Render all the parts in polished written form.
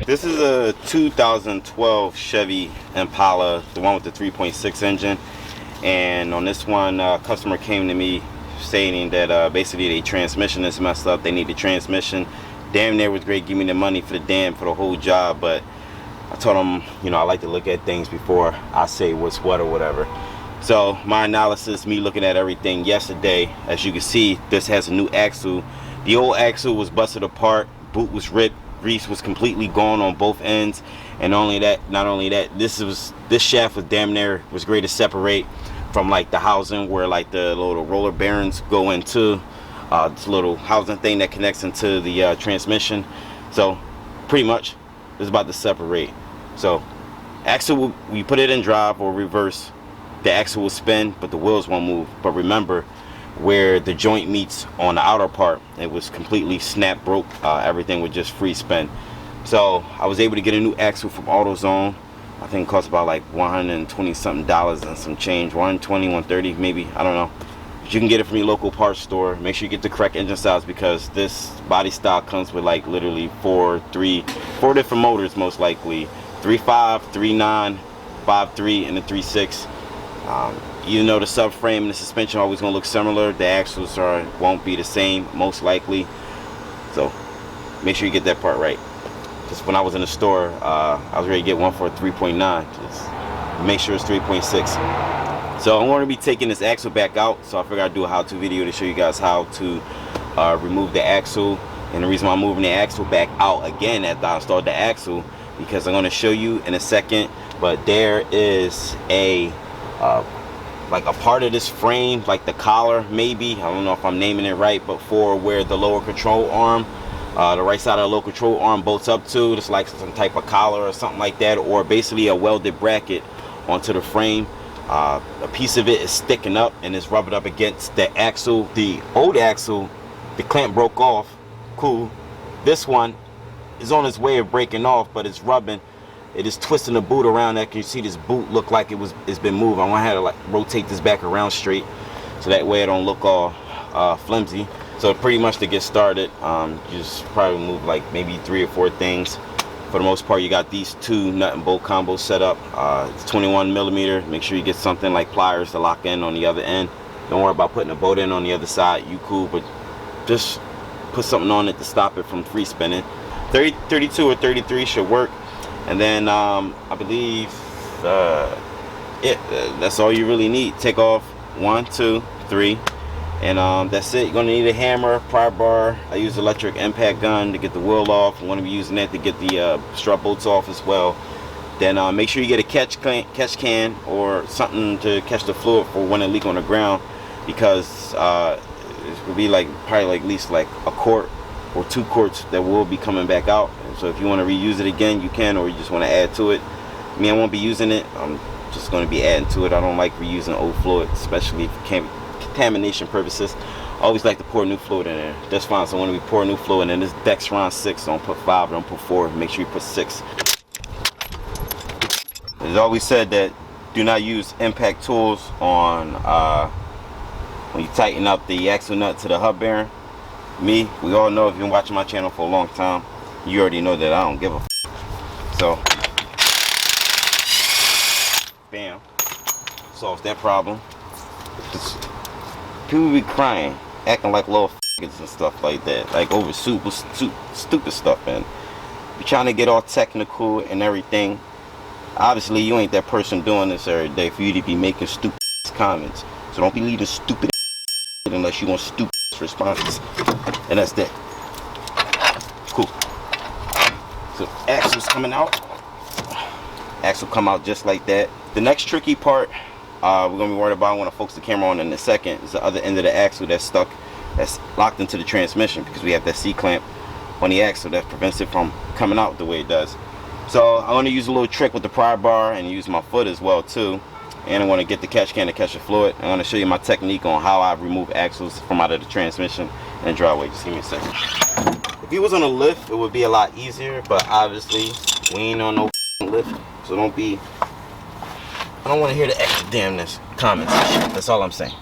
This is a 2012 Chevy Impala, the one with the 3.6 engine. And on this one, customer came to me stating that basically the transmission is messed up. They need the transmission. Damn near was great, give me the money for the whole job, but I told them, you know, I like to look at things before I say what's what or whatever. So my analysis, me looking at everything yesterday, as you can see, this has a new axle. The old axle was busted apart, boot was ripped, grease was completely gone on both ends, and not only that, this shaft was damn near was great to separate from like the housing where like the little roller bearings go into this little housing thing that connects into the transmission. So pretty much it's about to separate. So axle, we put it in drive or reverse, the axle will spin but the wheels won't move. But remember, where the joint meets on the outer part, it was completely snap broke. Everything would just free spin. So I was able to get a new axle from Autozone. I think it cost about like $120 something and some change, 120, 130 maybe, I don't know. But you can get it from your local parts store. Make sure you get the correct engine size, because this body style comes with like literally four different motors, most likely 3.5, 3.9, 5.3, and the 3.6. Even though the subframe and the suspension are always going to look similar, the axles won't be the same, most likely. So make sure you get that part right. Just when I was in the store, I was ready to get one for a 3.9. Just make sure it's 3.6. So I'm going to be taking this axle back out. So I figured I'd do a how-to video to show you guys how to remove the axle. And the reason why I'm moving the axle back out again after I installed the axle, because I'm going to show you in a second, but there is a like a part of this frame, like the collar maybe, I don't know if I'm naming it right, but for where the lower control arm, the right side of the lower control arm bolts up to, it's like some type of collar or something like that, or basically a welded bracket onto the frame. A piece of it is sticking up and is rubbing up against the axle. The old axle, the clamp broke off, cool. This one is on its way of breaking off, but it's rubbing. It is twisting the boot around. That you see this boot look like it's been moved. I want to have to like rotate this back around straight, so that way it don't look all flimsy. So pretty much to get started, you just probably move like maybe 3 or 4 things. For the most part, you got these 2 nut and bolt combos set up. It's 21 millimeter. Make sure you get something like pliers to lock in on the other end. Don't worry about putting a bolt in on the other side. You cool, but just put something on it to stop it from free spinning. 32 or 33 should work. And then I believe that's all you really need. Take off 1, 2, 3, and that's it. You're gonna need a hammer, pry bar. I use electric impact gun to get the wheel off. I'm gonna be using that to get the strut bolts off as well. Then make sure you get a catch can or something to catch the fluid for when it leak on the ground, because it will be like probably like at least like a quart or 2 quarts that will be coming back out. And so if you want to reuse it again, you can, or you just want to add to it. Me, I won't be using it. I'm just going to be adding to it. I don't like reusing old fluid, especially for contamination purposes. I always like to pour new fluid in there. That's fine. So when we pour new fluid in, this Dexron 6, don't put 5, don't put 4. Make sure you put 6. It's always said that do not use impact tools on when you tighten up the axle nut to the hub bearing. Me, we all know, if you've been watching my channel for a long time, you already know that I don't give a f. So bam, solves that problem. People be crying, acting like little f***ers and stuff like that, like over stupid stuff, and you're trying to get all technical and everything. Obviously you ain't that person doing this every day for you to be making stupid comments. So don't be leaving stupid unless you want stupid responses. And that's that. Cool. So axle's coming out. Axle come out just like that. The next tricky part we're gonna be worried about, I want to focus the camera on in a second, is the other end of the axle that's stuck, that's locked into the transmission, because we have that C-clamp on the axle that prevents it from coming out the way it does. So I'm going to use a little trick with the pry bar and use my foot as well too. And I want to get the catch can to catch the fluid. I'm going to show you my technique on how I remove axles from out of the transmission and driveway. Just give me a second. If you was on a lift, it would be a lot easier, but obviously we ain't on no lift, so don't be, I don't want to hear the extra damnness comments and shit. That's all I'm saying.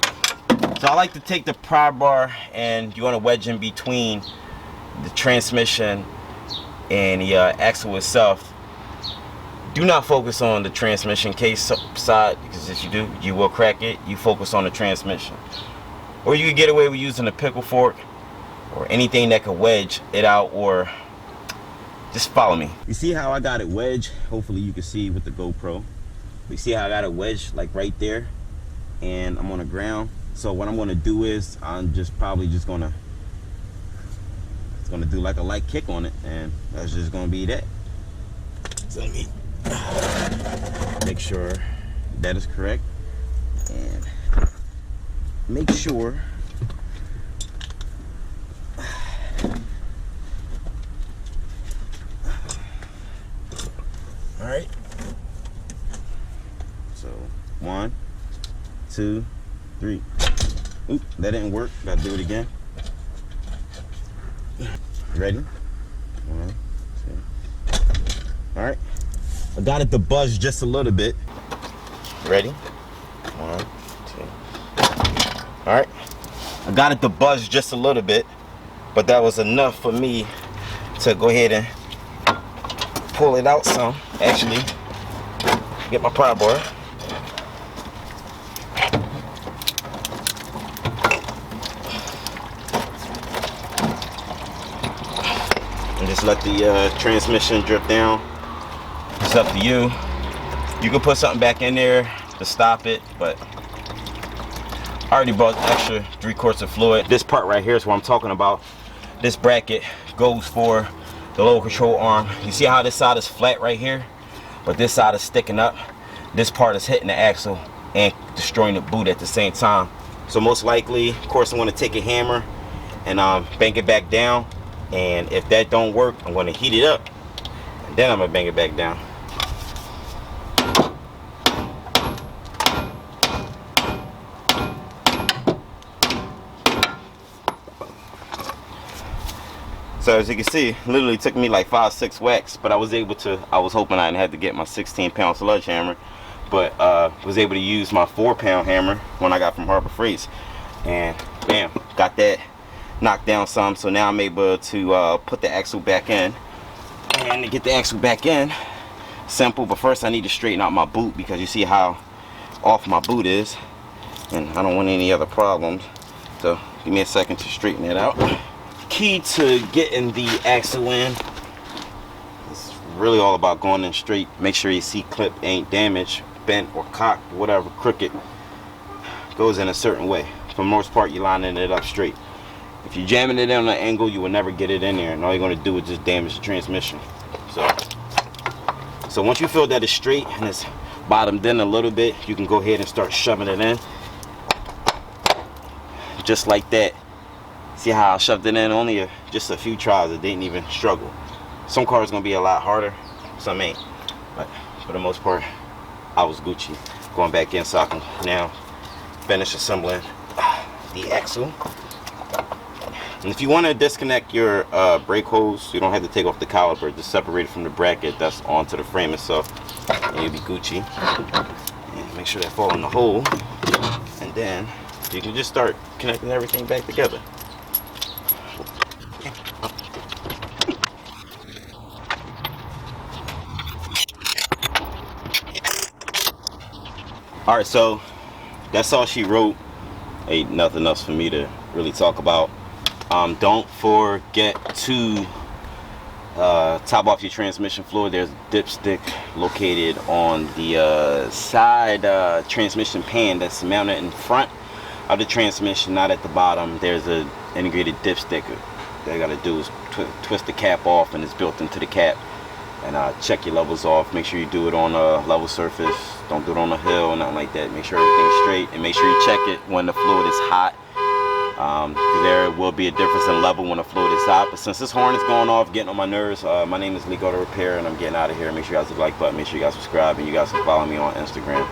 So I like to take the pry bar and you want to wedge in between the transmission and the axle itself. Do not focus on the transmission case side, because if you do, you will crack it. You focus on the transmission. Or you can get away with using a pickle fork or anything that could wedge it out, or just follow me. You see how I got it wedged? Hopefully you can see with the GoPro. You see how I got it wedged like right there, and I'm on the ground. So what I'm gonna do is I'm just probably just gonna do like a light kick on it, and that's just gonna be that. So let me make sure that is correct, and make sure all right. So 1, 2, 3. Oop, that didn't work. Gotta do it again. Ready? 1, 2. All right. I got it to buzz just a little bit. Ready? 1, 2. All right. I got it to buzz just a little bit, but that was enough for me to go ahead and pull it out some. Actually, get my pry bar. And just let the transmission drip down. It's up to you. You can put something back in there to stop it, but I already bought extra 3 quarts of fluid. This part right here is what I'm talking about. This bracket goes for the lower control arm. You see how this side is flat right here, but this side is sticking up. This part is hitting the axle and destroying the boot at the same time. So most likely, of course, I'm going to take a hammer and bang it back down. And if that don't work, I'm going to heat it up, and then I'm going to bang it back down. So as you can see, literally took me like 5-6 whacks, but I was hoping I didn't have to get my 16-pound sludge hammer, but was able to use my 4-pound hammer when I got from Harbor Freights, and bam, got that knocked down some. So now I'm able to put the axle back in, and to get the axle back in, simple, but first I need to straighten out my boot, because you see how off my boot is, and I don't want any other problems. So give me a second to straighten it out. Key to getting the axle in, it's really all about going in straight. Make sure your C-clip ain't damaged, bent or cocked, whatever, crooked. Goes in a certain way. For the most part, you're lining it up straight. If you're jamming it in on an angle, you will never get it in there, and all you're going to do is just damage the transmission. So once you feel that it's straight and it's bottomed in a little bit, you can go ahead and start shoving it in. Just like that. See how I shoved it in? Only just a few tries. It didn't even struggle. Some cars are going to be a lot harder, some ain't. But for the most part, I was Gucci. Going back in so I can now finish assembling the axle. And if you want to disconnect your brake hose, you don't have to take off the caliper. Just separate it from the bracket that's onto the frame itself, and you'll be Gucci. And make sure that falls in the hole, and then you can just start connecting everything back together. Alright, so that's all she wrote. Ain't nothing else for me to really talk about. Don't forget to top off your transmission fluid. There's a dipstick located on the side transmission pan that's mounted in front of the transmission, not at the bottom. There's an integrated dipstick. All you gotta do is twist the cap off, and it's built into the cap. And check your levels off. Make sure you do it on a level surface. Don't do it on a hill or nothing like that. Make sure everything's straight, and make sure you check it when the fluid is hot. There will be a difference in level when the fluid is hot. But since this horn is going off, getting on my nerves, my name is Leekautorepair, and I'm getting out of here. Make sure you guys hit the like button. Make sure you guys subscribe, and you guys can follow me on Instagram.